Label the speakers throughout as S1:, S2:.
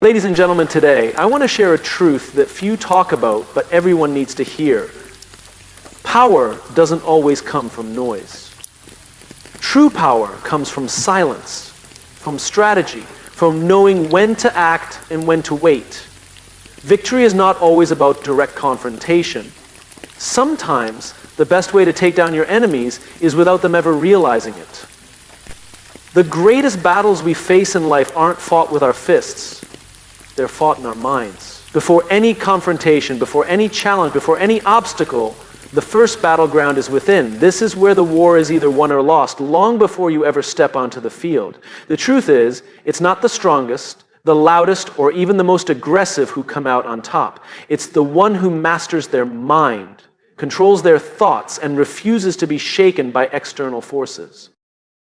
S1: Ladies and gentlemen, today, I want to share a truth that few talk about, but everyone needs to hear. Power doesn't always come from noise. True power comes from silence, from strategy, from knowing when to act and when to wait. Victory is not always about direct confrontation. Sometimes, the best way to take down your enemies is without them ever realizing it. The greatest battles we face in life aren't fought with our fists. They're fought in our minds. Before any confrontation, before any challenge, before any obstacle, the first battleground is within. This is where the war is either won or lost, long before you ever step onto the field. The truth is, it's not the strongest, the loudest, or even the most aggressive who come out on top. It's the one who masters their mind, controls their thoughts, and refuses to be shaken by external forces.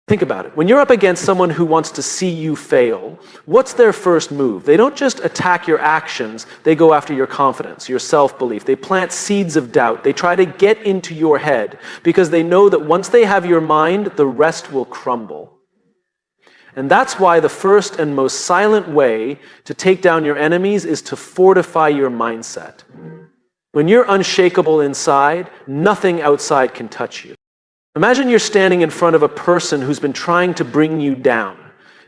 S1: Think about it. When you're up against someone who wants to see you fail, what's their first move? They don't just attack your actions, they go after your confidence, your self-belief. They plant seeds of doubt. They try to get into your head because they know that once they have your mind, the rest will crumble. And that's why the first and most silent way to take down your enemies is to fortify your mindset. When you're unshakable inside, nothing outside can touch you. Imagine you're standing in front of a person who's been trying to bring you down.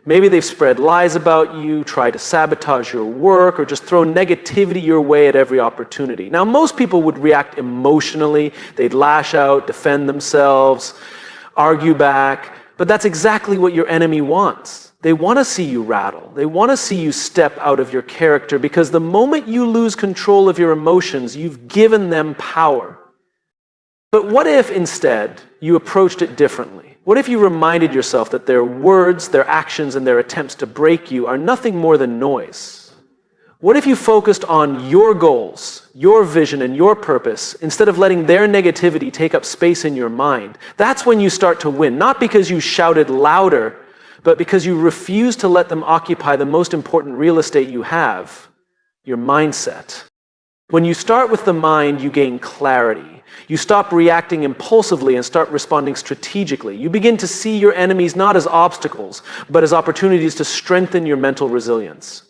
S1: Maybe they've spread lies about you, tried to sabotage your work, or just throw negativity your way at every opportunity. Now, most people would react emotionally. They'd lash out, defend themselves, argue back. But that's exactly what your enemy wants. They want to see you rattle. They want to see you step out of your character, because the moment you lose control of your emotions, you've given them power. But what if instead you approached it differently? What if you reminded yourself that their words, their actions, and their attempts to break you are nothing more than noise? What if you focused on your goals, your vision, and your purpose instead of letting their negativity take up space in your mind? That's when you start to win, not because you shouted louder, but because you refuse to let them occupy the most important real estate you have, your mindset. When you start with the mind, you gain clarity. You stop reacting impulsively and start responding strategically. You begin to see your enemies not as obstacles, but as opportunities to strengthen your mental resilience.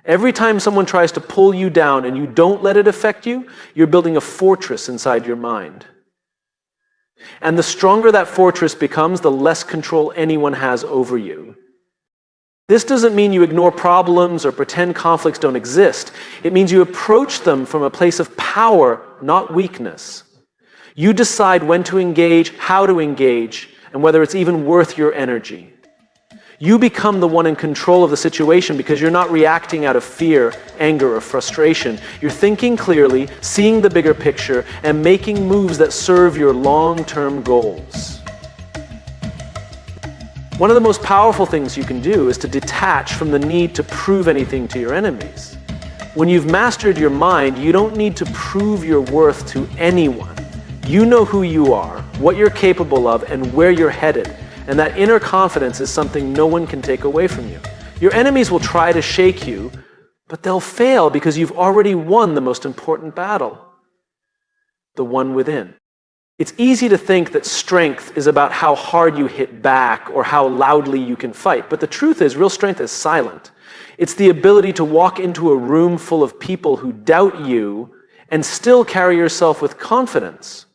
S1: Every time someone tries to pull you down and you don't let it affect you, you're building a fortress inside your mind. And the stronger that fortress becomes, the less control anyone has over you. This doesn't mean you ignore problems or pretend conflicts don't exist. It means you approach them from a place of power, not weakness. You decide when to engage, how to engage, and whether it's even worth your energy. You become the one in control of the situation because you're not reacting out of fear, anger, or frustration. You're thinking clearly, seeing the bigger picture, and making moves that serve your long-term goals. One of the most powerful things you can do is to detach from the need to prove anything to your enemies. When you've mastered your mind, you don't need to prove your worth to anyone. You know who you are, what you're capable of, and where you're headed. And that inner confidence is something no one can take away from you. Your enemies will try to shake you, but they'll fail because you've already won the most important battle, the one within. It's easy to think that strength is about how hard you hit back or how loudly you can fight. But the truth is, real strength is silent. It's the ability to walk into a room full of people who doubt you and still carry yourself with confidence.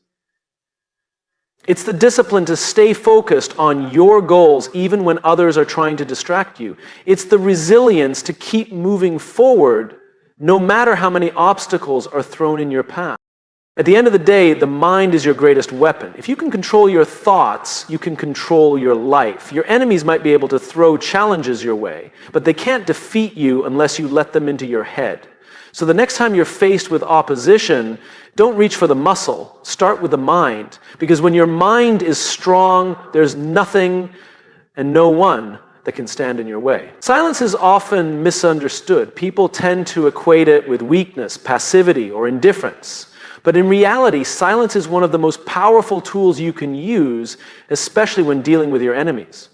S1: It's the discipline to stay focused on your goals even when others are trying to distract you. It's the resilience to keep moving forward no matter how many obstacles are thrown in your path. At the end of the day, the mind is your greatest weapon. If you can control your thoughts, you can control your life. Your enemies might be able to throw challenges your way, but they can't defeat you unless you let them into your head. So the next time you're faced with opposition, don't reach for the muscle. Start with the mind. Because when your mind is strong, there's nothing and no one that can stand in your way. Silence is often misunderstood. People tend to equate it with weakness, passivity, or indifference. But in reality, silence is one of the most powerful tools you can use, especially when dealing with your enemies.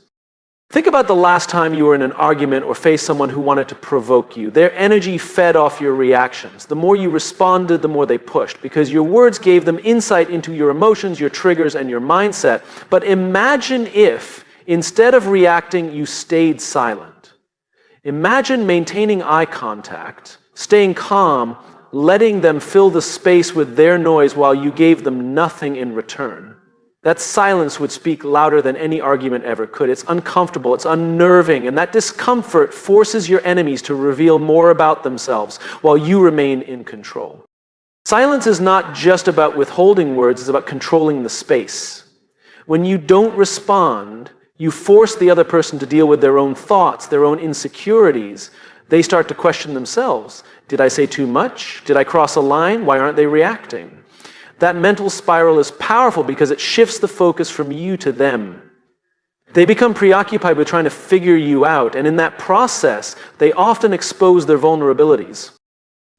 S1: Think about the last time you were in an argument or faced someone who wanted to provoke you. Their energy fed off your reactions. The more you responded, the more they pushed, because your words gave them insight into your emotions, your triggers, and your mindset. But imagine if, instead of reacting, you stayed silent. Imagine maintaining eye contact, staying calm, letting them fill the space with their noise while you gave them nothing in return. That silence would speak louder than any argument ever could. It's uncomfortable, it's unnerving, and that discomfort forces your enemies to reveal more about themselves while you remain in control. Silence is not just about withholding words, it's about controlling the space. When you don't respond, you force the other person to deal with their own thoughts, their own insecurities. They start to question themselves. Did I say too much? Did I cross a line? Why aren't they reacting? That mental spiral is powerful because it shifts the focus from you to them. They become preoccupied with trying to figure you out, and in that process, they often expose their vulnerabilities.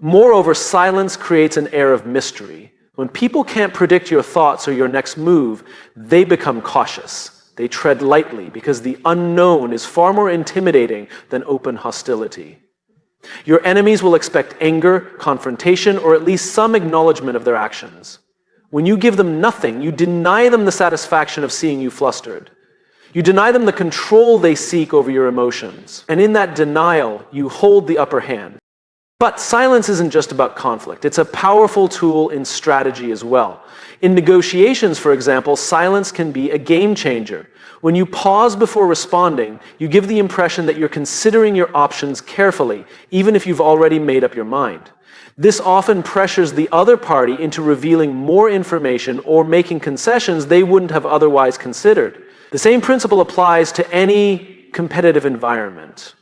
S1: Moreover, silence creates an air of mystery. When people can't predict your thoughts or your next move, they become cautious. They tread lightly because the unknown is far more intimidating than open hostility. Your enemies will expect anger, confrontation, or at least some acknowledgement of their actions. When you give them nothing, you deny them the satisfaction of seeing you flustered. You deny them the control they seek over your emotions. And in that denial, you hold the upper hand. But silence isn't just about conflict. It's a powerful tool in strategy as well. In negotiations, for example, silence can be a game changer. When you pause before responding, you give the impression that you're considering your options carefully, even if you've already made up your mind. This often pressures the other party into revealing more information or making concessions they wouldn't have otherwise considered. The same principle applies to any competitive environment.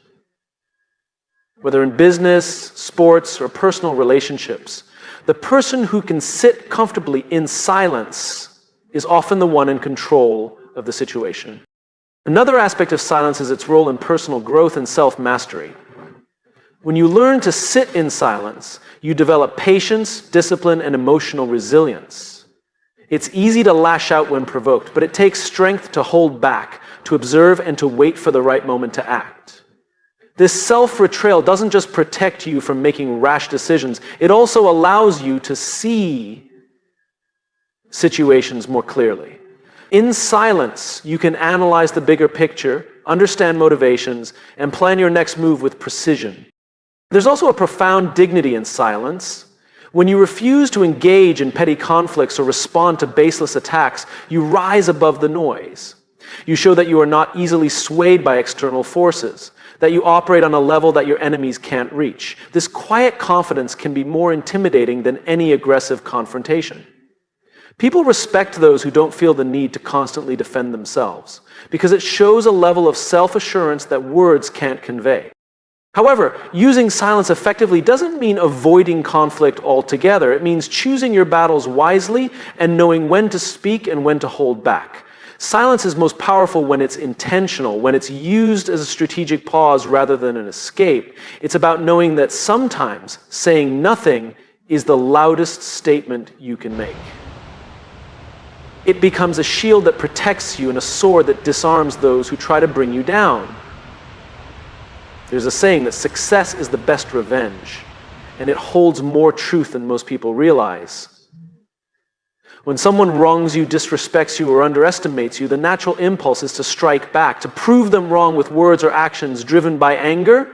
S1: Whether in business, sports, or personal relationships, the person who can sit comfortably in silence is often the one in control of the situation. Another aspect of silence is its role in personal growth and self-mastery. When you learn to sit in silence, you develop patience, discipline, and emotional resilience. It's easy to lash out when provoked, but it takes strength to hold back, to observe, and to wait for the right moment to act. This self-betrayal doesn't just protect you from making rash decisions, it also allows you to see situations more clearly. In silence, you can analyze the bigger picture, understand motivations, and plan your next move with precision. There's also a profound dignity in silence. When you refuse to engage in petty conflicts or respond to baseless attacks, you rise above the noise. You show that you are not easily swayed by external forces, that you operate on a level that your enemies can't reach. This quiet confidence can be more intimidating than any aggressive confrontation. People respect those who don't feel the need to constantly defend themselves, because it shows a level of self-assurance that words can't convey. However, using silence effectively doesn't mean avoiding conflict altogether. It means choosing your battles wisely and knowing when to speak and when to hold back. Silence is most powerful when it's intentional, when it's used as a strategic pause rather than an escape. It's about knowing that sometimes saying nothing is the loudest statement you can make. It becomes a shield that protects you and a sword that disarms those who try to bring you down. There's a saying that success is the best revenge, and it holds more truth than most people realize. When someone wrongs you, disrespects you, or underestimates you, the natural impulse is to strike back, to prove them wrong with words or actions driven by anger.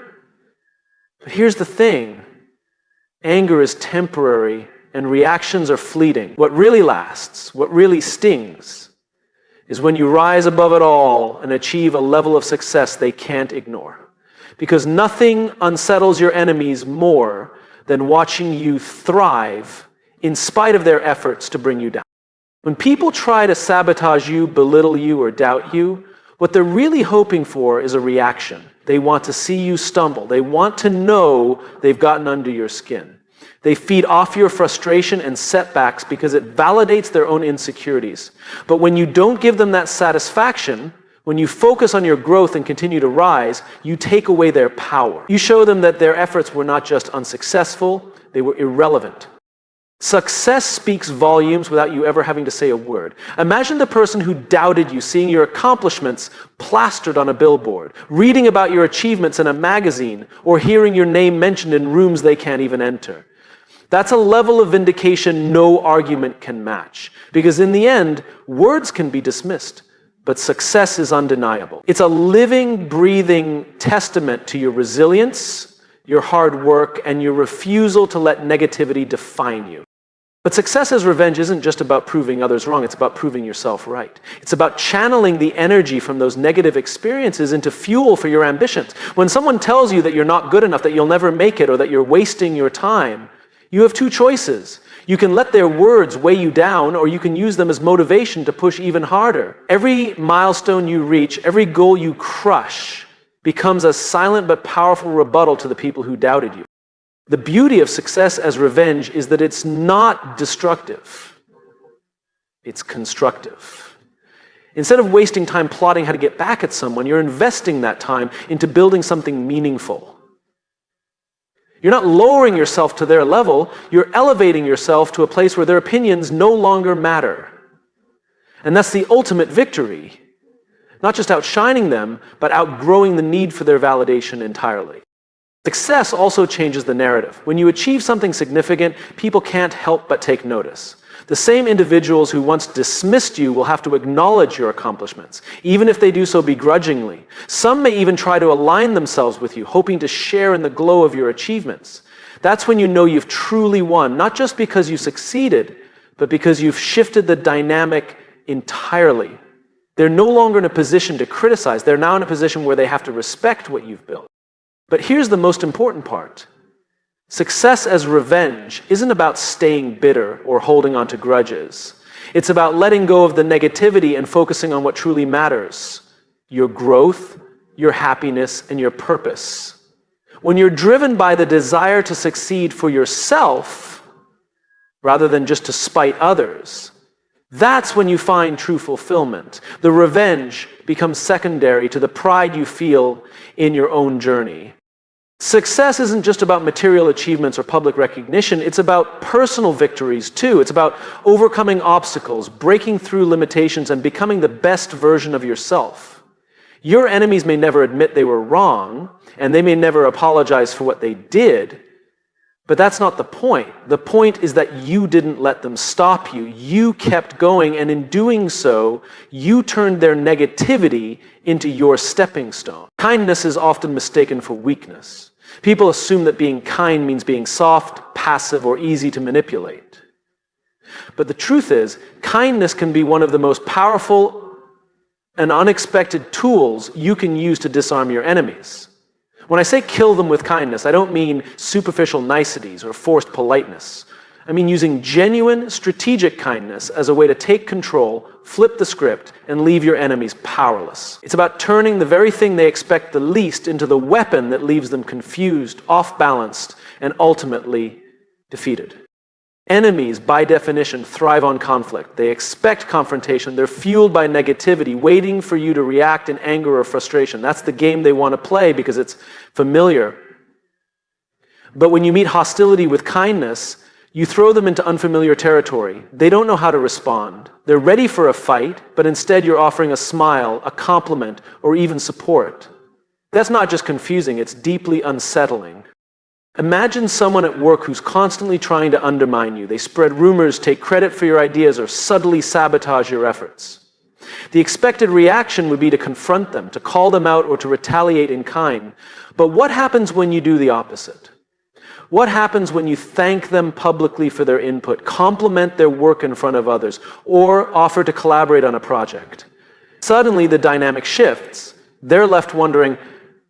S1: But here's the thing. Anger is temporary, and reactions are fleeting. What really lasts, what really stings, is when you rise above it all and achieve a level of success they can't ignore. Because nothing unsettles your enemies more than watching you thrive in spite of their efforts to bring you down. When people try to sabotage you, belittle you, or doubt you, what they're really hoping for is a reaction. They want to see you stumble. They want to know they've gotten under your skin. They feed off your frustration and setbacks because it validates their own insecurities. But when you don't give them that satisfaction, when you focus on your growth and continue to rise, you take away their power. You show them that their efforts were not just unsuccessful, they were irrelevant. Success speaks volumes without you ever having to say a word. Imagine the person who doubted you seeing your accomplishments plastered on a billboard, reading about your achievements in a magazine, or hearing your name mentioned in rooms they can't even enter. That's a level of vindication no argument can match. Because in the end, words can be dismissed, but success is undeniable. It's a living, breathing testament to your resilience, your hard work, and your refusal to let negativity define you. But success as revenge isn't just about proving others wrong, it's about proving yourself right. It's about channeling the energy from those negative experiences into fuel for your ambitions. When someone tells you that you're not good enough, that you'll never make it, or that you're wasting your time, you have two choices. You can let their words weigh you down, or you can use them as motivation to push even harder. Every milestone you reach, every goal you crush, becomes a silent but powerful rebuttal to the people who doubted you. The beauty of success as revenge is that it's not destructive. It's constructive. Instead of wasting time plotting how to get back at someone, you're investing that time into building something meaningful. You're not lowering yourself to their level, you're elevating yourself to a place where their opinions no longer matter. And that's the ultimate victory. Not just outshining them, but outgrowing the need for their validation entirely. Success also changes the narrative. When you achieve something significant, people can't help but take notice. The same individuals who once dismissed you will have to acknowledge your accomplishments, even if they do so begrudgingly. Some may even try to align themselves with you, hoping to share in the glow of your achievements. That's when you know you've truly won, not just because you succeeded, but because you've shifted the dynamic entirely. They're no longer in a position to criticize. They're now in a position where they have to respect what you've built. But here's the most important part. Success as revenge isn't about staying bitter or holding on to grudges. It's about letting go of the negativity and focusing on what truly matters: your growth, your happiness, and your purpose. When you're driven by the desire to succeed for yourself, rather than just to spite others, that's when you find true fulfillment. The revenge becomes secondary to the pride you feel in your own journey. Success isn't just about material achievements or public recognition, it's about personal victories too. It's about overcoming obstacles, breaking through limitations, and becoming the best version of yourself. Your enemies may never admit they were wrong, and they may never apologize for what they did, but that's not the point. The point is that you didn't let them stop you. You kept going, and in doing so, you turned their negativity into your stepping stone. Kindness is often mistaken for weakness. People assume that being kind means being soft, passive, or easy to manipulate. But the truth is, kindness can be one of the most powerful and unexpected tools you can use to disarm your enemies. When I say kill them with kindness, I don't mean superficial niceties or forced politeness. I mean using genuine, strategic kindness as a way to take control, flip the script, and leave your enemies powerless. It's about turning the very thing they expect the least into the weapon that leaves them confused, off-balanced, and ultimately defeated. Enemies, by definition, thrive on conflict. They expect confrontation. They're fueled by negativity, waiting for you to react in anger or frustration. That's the game they want to play because it's familiar. But when you meet hostility with kindness, you throw them into unfamiliar territory. They don't know how to respond. They're ready for a fight, but instead you're offering a smile, a compliment, or even support. That's not just confusing, it's deeply unsettling. Imagine someone at work who's constantly trying to undermine you. They spread rumors, take credit for your ideas, or subtly sabotage your efforts. The expected reaction would be to confront them, to call them out, or to retaliate in kind. But what happens when you do the opposite? What happens when you thank them publicly for their input, compliment their work in front of others, or offer to collaborate on a project? Suddenly, the dynamic shifts. They're left wondering,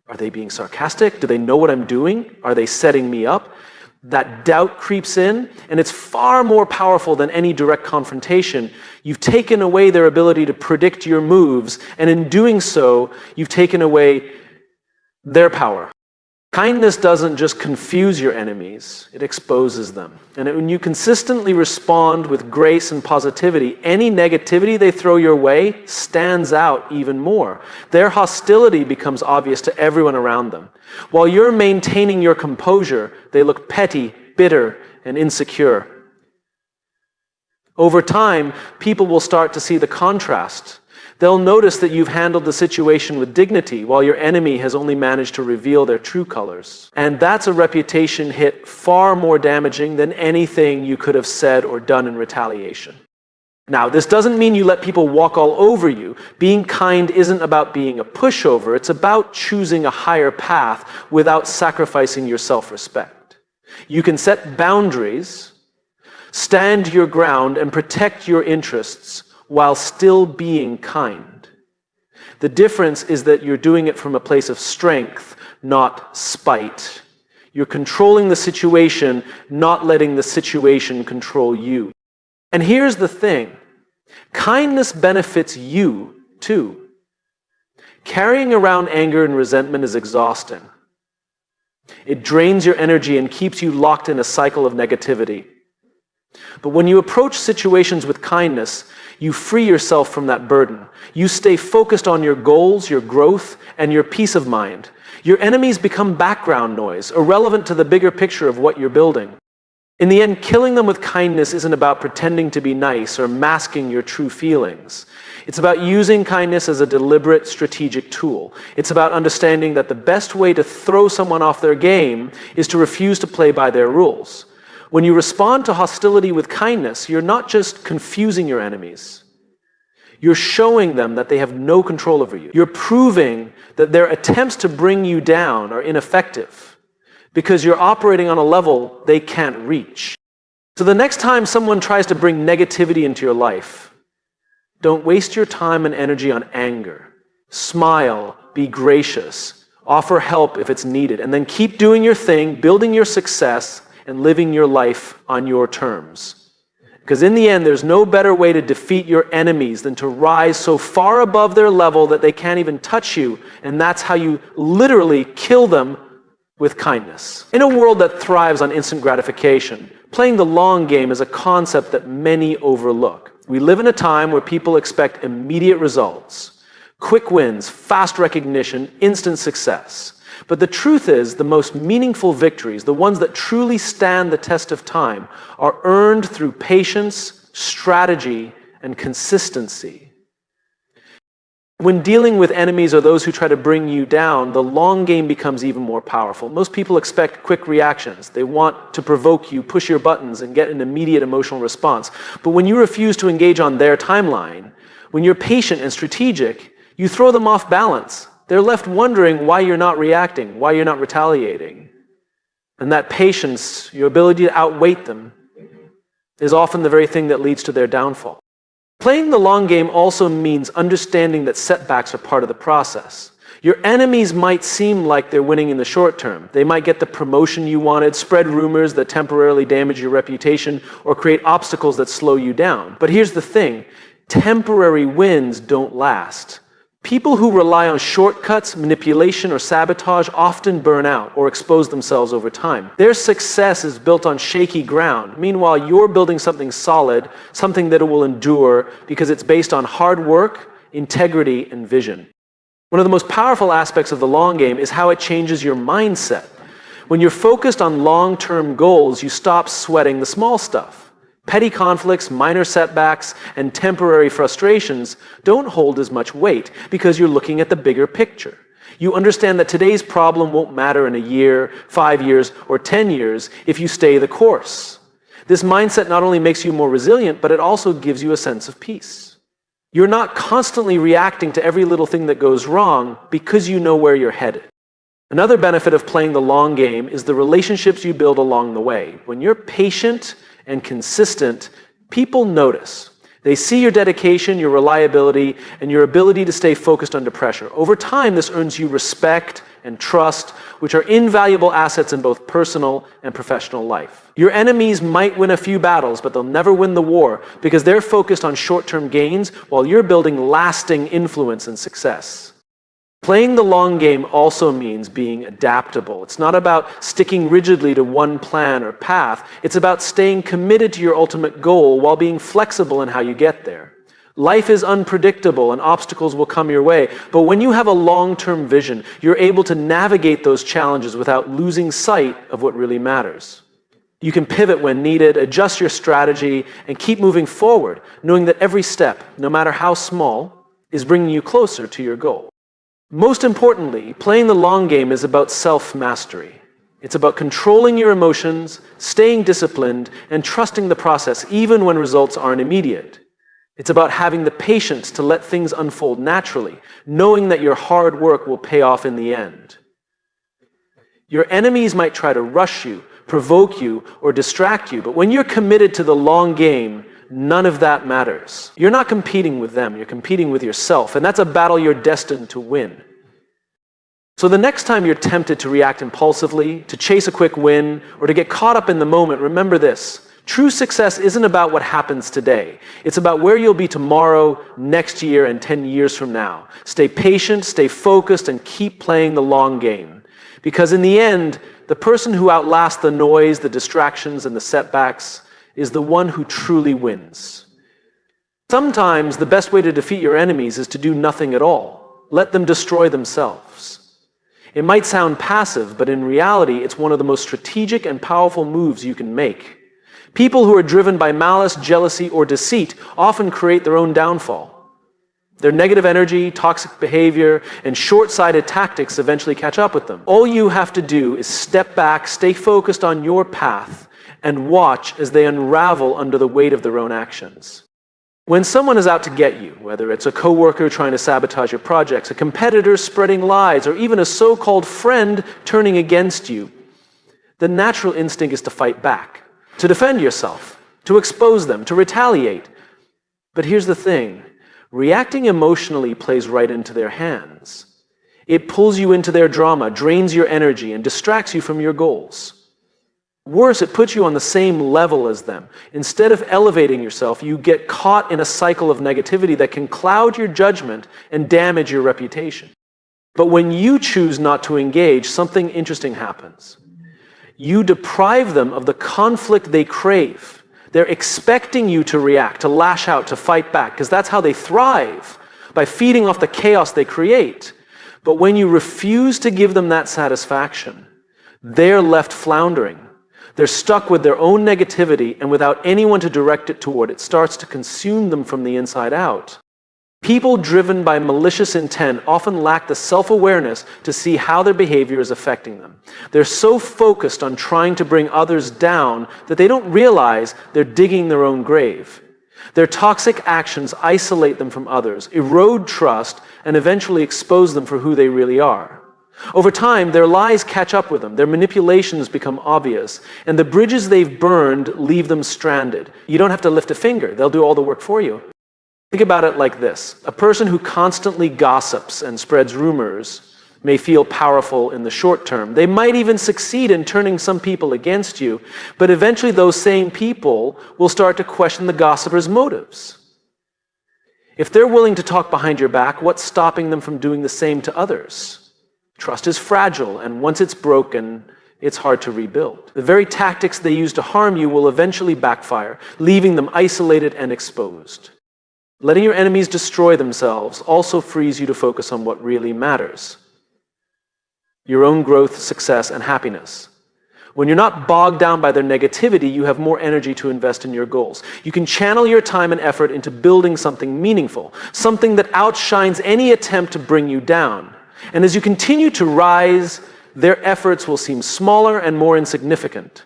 S1: are they being sarcastic? Do they know what I'm doing? Are they setting me up? That doubt creeps in, and it's far more powerful than any direct confrontation. You've taken away their ability to predict your moves, and in doing so, you've taken away their power. Kindness doesn't just confuse your enemies, it exposes them. And when you consistently respond with grace and positivity, any negativity they throw your way stands out even more. Their hostility becomes obvious to everyone around them. While you're maintaining your composure, they look petty, bitter, and insecure. Over time, people will start to see the contrast. They'll notice that you've handled the situation with dignity, while your enemy has only managed to reveal their true colors. And that's a reputation hit far more damaging than anything you could have said or done in retaliation. Now, this doesn't mean you let people walk all over you. Being kind isn't about being a pushover. It's about choosing a higher path without sacrificing your self-respect. You can set boundaries, stand your ground, and protect your interests while still being kind. The difference is that you're doing it from a place of strength, not spite. You're controlling the situation, not letting the situation control you. And here's the thing. Kindness benefits you, too. Carrying around anger and resentment is exhausting. It drains your energy and keeps you locked in a cycle of negativity. But when you approach situations with kindness, you free yourself from that burden. You stay focused on your goals, your growth, and your peace of mind. Your enemies become background noise, irrelevant to the bigger picture of what you're building. In the end, killing them with kindness isn't about pretending to be nice or masking your true feelings. It's about using kindness as a deliberate, strategic tool. It's about understanding that the best way to throw someone off their game is to refuse to play by their rules. When you respond to hostility with kindness, you're not just confusing your enemies. You're showing them that they have no control over you. You're proving that their attempts to bring you down are ineffective because you're operating on a level they can't reach. So the next time someone tries to bring negativity into your life, don't waste your time and energy on anger. Smile, be gracious, offer help if it's needed, and then keep doing your thing, building your success, and living your life on your terms. Because in the end, there's no better way to defeat your enemies than to rise so far above their level that they can't even touch you, and that's how you literally kill them with kindness. In a world that thrives on instant gratification, playing the long game is a concept that many overlook. We live in a time where people expect immediate results, quick wins, fast recognition, instant success. But the truth is, the most meaningful victories, the ones that truly stand the test of time, are earned through patience, strategy, and consistency. When dealing with enemies or those who try to bring you down, the long game becomes even more powerful. Most people expect quick reactions. They want to provoke you, push your buttons, and get an immediate emotional response. But when you refuse to engage on their timeline, when you're patient and strategic, you throw them off balance. They're left wondering why you're not reacting, why you're not retaliating. And that patience, your ability to outweight them, is often the very thing that leads to their downfall. Playing the long game also means understanding that setbacks are part of the process. Your enemies might seem like they're winning in the short term. They might get the promotion you wanted, spread rumors that temporarily damage your reputation, or create obstacles that slow you down. But here's the thing, temporary wins don't last. People who rely on shortcuts, manipulation, or sabotage often burn out or expose themselves over time. Their success is built on shaky ground. Meanwhile, you're building something solid, something that will endure because it's based on hard work, integrity, and vision. One of the most powerful aspects of the long game is how it changes your mindset. When you're focused on long-term goals, you stop sweating the small stuff. Petty conflicts, minor setbacks, and temporary frustrations don't hold as much weight because you're looking at the bigger picture. You understand that today's problem won't matter in a year, 5 years, or 10 years if you stay the course. This mindset not only makes you more resilient, but it also gives you a sense of peace. You're not constantly reacting to every little thing that goes wrong because you know where you're headed. Another benefit of playing the long game is the relationships you build along the way. When you're patient and consistent, people notice. They see your dedication, your reliability, and your ability to stay focused under pressure. Over time, this earns you respect and trust, which are invaluable assets in both personal and professional life. Your enemies might win a few battles, but they'll never win the war because they're focused on short-term gains while you're building lasting influence and success. Playing the long game also means being adaptable. It's not about sticking rigidly to one plan or path. It's about staying committed to your ultimate goal while being flexible in how you get there. Life is unpredictable and obstacles will come your way, but when you have a long-term vision, you're able to navigate those challenges without losing sight of what really matters. You can pivot when needed, adjust your strategy, and keep moving forward, knowing that every step, no matter how small, is bringing you closer to your goal. Most importantly, playing the long game is about self-mastery. It's about controlling your emotions, staying disciplined, and trusting the process even when results aren't immediate. It's about having the patience to let things unfold naturally, knowing that your hard work will pay off in the end. Your enemies might try to rush you, provoke you, or distract you, but when you're committed to the long game, none of that matters. You're not competing with them, you're competing with yourself, and that's a battle you're destined to win. So the next time you're tempted to react impulsively, to chase a quick win, or to get caught up in the moment, remember this. True success isn't about what happens today. It's about where you'll be tomorrow, next year, and 10 years from now. Stay patient, stay focused, and keep playing the long game. Because in the end, the person who outlasts the noise, the distractions, and the setbacks is the one who truly wins. Sometimes the best way to defeat your enemies is to do nothing at all. Let them destroy themselves. It might sound passive, but in reality, it's one of the most strategic and powerful moves you can make. People who are driven by malice, jealousy, or deceit often create their own downfall. Their negative energy, toxic behavior, and short-sighted tactics eventually catch up with them. All you have to do is step back, stay focused on your path, and watch as they unravel under the weight of their own actions. When someone is out to get you, whether it's a coworker trying to sabotage your projects, a competitor spreading lies, or even a so-called friend turning against you, the natural instinct is to fight back, to defend yourself, to expose them, to retaliate. But here's the thing. Reacting emotionally plays right into their hands. It pulls you into their drama, drains your energy, and distracts you from your goals. Worse, it puts you on the same level as them. Instead of elevating yourself, you get caught in a cycle of negativity that can cloud your judgment and damage your reputation. But when you choose not to engage, something interesting happens. You deprive them of the conflict they crave. They're expecting you to react, to lash out, to fight back, because that's how they thrive, by feeding off the chaos they create. But when you refuse to give them that satisfaction, they're left floundering. They're stuck with their own negativity, and without anyone to direct it toward, it starts to consume them from the inside out. People driven by malicious intent often lack the self-awareness to see how their behavior is affecting them. They're so focused on trying to bring others down that they don't realize they're digging their own grave. Their toxic actions isolate them from others, erode trust, and eventually expose them for who they really are. Over time, their lies catch up with them, their manipulations become obvious, and the bridges they've burned leave them stranded. You don't have to lift a finger, they'll do all the work for you. Think about it like this. A person who constantly gossips and spreads rumors may feel powerful in the short term. They might even succeed in turning some people against you, but eventually those same people will start to question the gossiper's motives. If they're willing to talk behind your back, what's stopping them from doing the same to others? Trust is fragile, and once it's broken, it's hard to rebuild. The very tactics they use to harm you will eventually backfire, leaving them isolated and exposed. Letting your enemies destroy themselves also frees you to focus on what really matters: your own growth, success, and happiness. When you're not bogged down by their negativity, you have more energy to invest in your goals. You can channel your time and effort into building something meaningful, something that outshines any attempt to bring you down. And as you continue to rise, their efforts will seem smaller and more insignificant.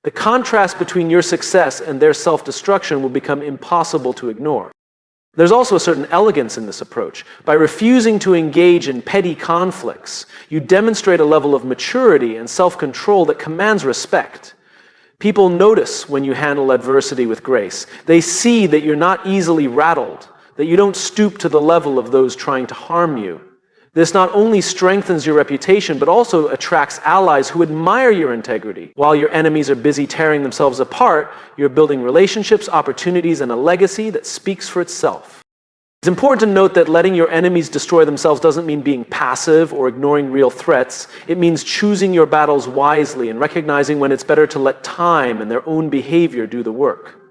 S1: The contrast between your success and their self-destruction will become impossible to ignore. There's also a certain elegance in this approach. By refusing to engage in petty conflicts, you demonstrate a level of maturity and self-control that commands respect. People notice when you handle adversity with grace. They see that you're not easily rattled, that you don't stoop to the level of those trying to harm you. This not only strengthens your reputation, but also attracts allies who admire your integrity. While your enemies are busy tearing themselves apart, you're building relationships, opportunities, and a legacy that speaks for itself. It's important to note that letting your enemies destroy themselves doesn't mean being passive or ignoring real threats. It means choosing your battles wisely and recognizing when it's better to let time and their own behavior do the work.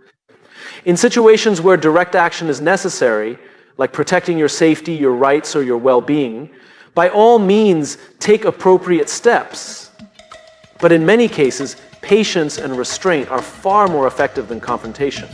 S1: In situations where direct action is necessary, like protecting your safety, your rights, or your well-being, by all means, take appropriate steps. But in many cases, patience and restraint are far more effective than confrontation.